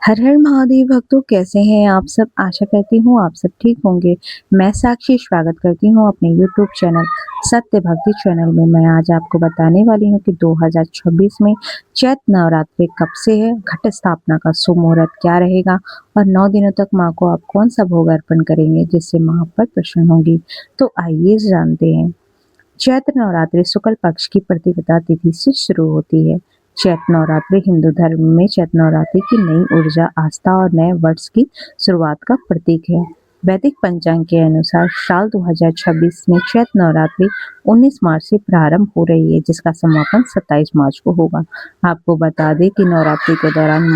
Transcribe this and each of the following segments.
हर हर महादेव भक्तों, कैसे हैं आप सब। आशा करती हूँ आप सब ठीक होंगे। मैं साक्षी स्वागत करती हूँ अपने यूट्यूब चैनल सत्य भक्ति चैनल में। मैं आज आपको बताने वाली हूँ कि 2026 में चैत्र नवरात्रि कब से है, घट स्थापना का शुभ मुहूर्त क्या रहेगा और 9 दिनों तक माँ को आप कौन सा भोग अर्पण करेंगे जिससे माँ पर प्रसन्न होंगी। तो आइए जानते हैं। चैत्र नवरात्रि शुक्ल पक्ष की प्रतिपदा तिथि से शुरू होती है। चैत्र नवरात्रि हिंदू धर्म में चैत्र नवरात्रि की नई ऊर्जा, आस्था और नए वर्ष की शुरुआत का प्रतीक है। वैदिक पंचांग के अनुसार साल 2026 में चैत्र नवरात्रि 19 मार्च से प्रारंभ हो रही है, जिसका समापन 27 मार्च को होगा। आपको बता दें कि नवरात्रि के दौरान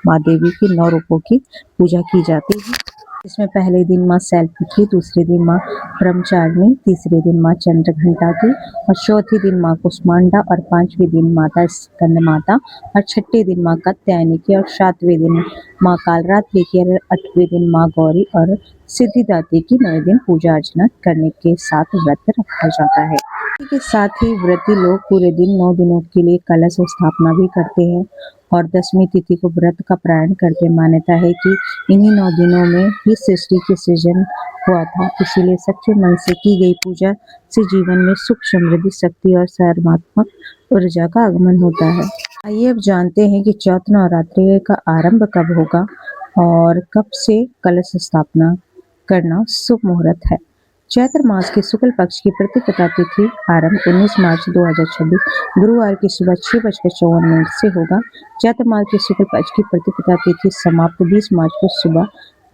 माँ देवी के 9 रूपों की पूजा की जाती है। इसमें पहले दिन माँ शैलपुत्री, दूसरे दिन माँ ब्रह्मचारिणी, तीसरे दिन माँ चंद्रघंटा की और चौथे दिन माँ कुष्मांडा और पांचवें दिन माता स्कंद माता और छठे दिन माँ कात्यायनी की और सातवें दिन माँ कालरात्रि की और 8वें दिन माँ गौरी और सिद्धिदात्री की 9 दिन पूजा अर्चना करने के साथ व्रत रखा जाता है। इसी के साथ ही व्रती लोग पूरे दिन 9 दिनों के लिए कलश स्थापना भी करते हैं और 10वीं तिथि को व्रत का प्रारंभ करते। मान्यता है कि इन्हीं 9 दिनों में ही सृष्टि के सृजन हुआ था, इसीलिए सच्चे मन से की गई पूजा से जीवन में सुख, समृद्धि, शक्ति और सकारात्मक ऊर्जा का आगमन होता है। आइए अब जानते हैं कि चैत्र नवरात्रि का आरंभ कब होगा और कब से कलश स्थापना करना शुभ मुहूर्त है। चैत्र मास के शुक्ल पक्ष की प्रतिपदा तिथि आरंभ 19 मार्च 2026 गुरुवार की सुबह 6:54 से होगा। चैत्र मास के शुक्ल पक्ष की प्रतिपदा तिथि समाप्त 20 मार्च को सुबह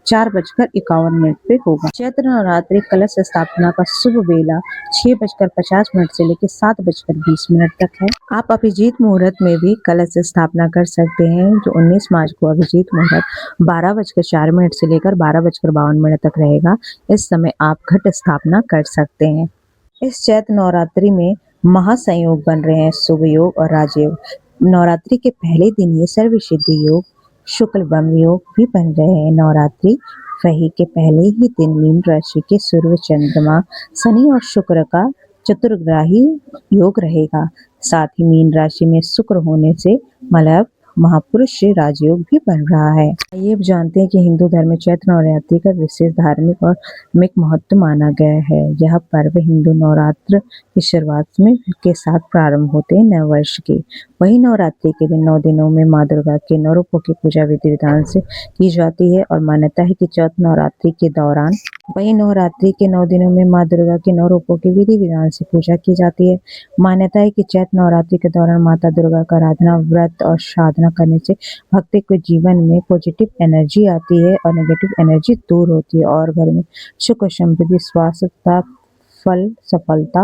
4:51 पे होगा। चैत्र नवरात्रि कलश स्थापना का शुभ वेला 6:50 से लेकर 7:20 तक है। आप अभिजीत मुहूर्त में भी कलश स्थापना कर सकते हैं, जो 19 मार्च को अभिजीत मुहूर्त 12:04 से लेकर 12:52 तक रहेगा। इस समय आप घट स्थापना कर सकते हैं। इस चैत्र नवरात्रि में महासंयोग बन रहे हैं, शुभ योग और राजयोग। नवरात्रि के पहले दिन ये सर्व सिद्धि योग, शुक्ल ब्रह्म योग भी बन रहे हैं। नवरात्रि वही के पहले ही दिन मीन राशि के सूर्य, चंद्रमा, शनि और शुक्र का चतुर्ग्राही योग रहेगा। साथ ही मीन राशि में शुक्र होने से मतलब महापुरुष से राजयोग भी बन रहा है। आइए अब जानते हैं कि हिंदू धर्म में चैत्र नवरात्रि का विशेष धार्मिक और धार्मिक महत्व माना गया है। यह पर्व हिंदू नवरात्र की शुरुआत में के साथ प्रारंभ होते हैं नव वर्ष के। वही नवरात्रि के दिन 9 दिनों में माँ दुर्गा के 9 रूपों की पूजा विधि विधान से की जाती है और मान्यता है कि चैत्र नवरात्रि के दौरान वही नवरात्रि के 9 दिनों में माँ दुर्गा के 9 रूपों की विधि विधान से पूजा की जाती है। मान्यता है कि चैत्र नवरात्रि के दौरान माता दुर्गा का आराधना, व्रत और साधना करने से भक्ति के जीवन में पॉजिटिव एनर्जी आती है और नेगेटिव एनर्जी दूर होती है और घर में सुख, समृद्धि, स्वास्थ्य, फल, सफलता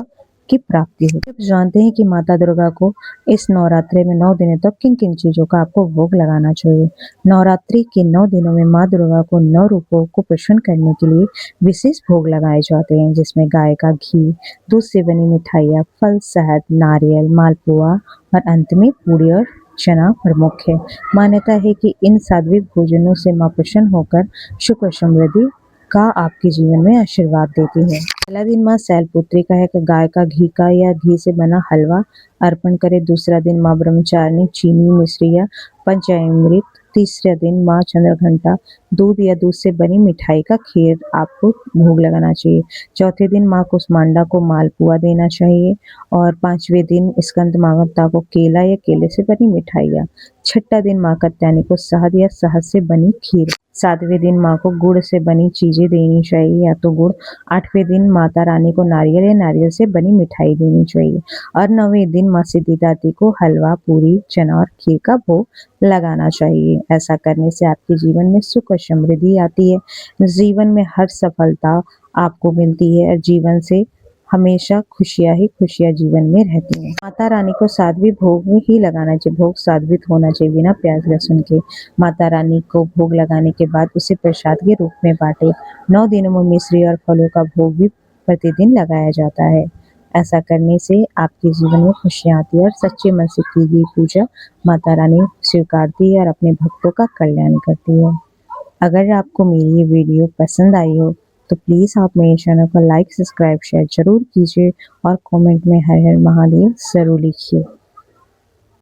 की प्राप्ति होती है। जानते हैं कि माता दुर्गा को इस नवरात्रि में 9 दिनों तक किन किन चीजों का आपको भोग लगाना चाहिए। नवरात्रि के 9 दिनों में माँ दुर्गा को 9 रूपों को प्रसन्न करने के लिए विशेष भोग लगाए जाते हैं, जिसमें गाय का घी, दूध से बनी मिठाइयाँ, फल, शहद, नारियल, मालपुआ और अंत में पूरी और चना प्रमुख है। मान्यता है कि इन सात्विक भोजनों से माँ प्रसन्न होकर सुख और समृद्धि का आपके जीवन में आशीर्वाद देती है। पहला दिन माँ शैलपुत्री का है कि गाय का घी का या घी से बना हलवा अर्पण करे। दूसरा दिन माँ ब्रह्मचारिणी चीनी, मिश्री या पंचामृत। तीसरा दिन माँ चंद्रघंटा दूध या दूध से बनी मिठाई का खीर आपको भोग लगाना चाहिए। चौथे दिन माँ कुष्मांडा को मालपुआ देना चाहिए और 5वें दिन स्कंद माता को केला या केले से बनी मिठाइयाँ। छठा दिन माँ कात्यायनी को शहद या शहद से बनी खीर। 7वें दिन माँ को गुड़ से बनी चीजें देनी चाहिए या तो गुड़। 8वें दिन माता रानी को नारियल या नारियल से बनी मिठाई देनी चाहिए और 9वें दिन माँ सिद्धिदात्री को हलवा, पूरी, चना और खीर का भोग लगाना चाहिए। ऐसा करने से आपके जीवन में सुख और समृद्धि आती है, जीवन में हर सफलता आपको मिलती है और जीवन से हमेशा खुशियां ही खुशियां जीवन में रहती हैं। माता रानी को सात्विक भोग में ही लगाना चाहिए। भोग सात्विक होना चाहिए, बिना प्याज लहसुन के। माता रानी को भोग लगाने के बाद उसे प्रसाद के रूप में बांटे। 9 दिनों में मिश्री और फलों का भोग भी प्रतिदिन लगाया जाता है। ऐसा करने से आपके जीवन में खुशियां आती है और सच्चे मन से की गई पूजा माता रानी स्वीकारती है और अपने भक्तों का कल्याण करती है। अगर आपको मेरी ये वीडियो पसंद आई हो तो प्लीज़ आप मेरे चैनल को लाइक, सब्सक्राइब, शेयर जरूर कीजिए और कमेंट में हर हर महादेव जरूर लिखिए।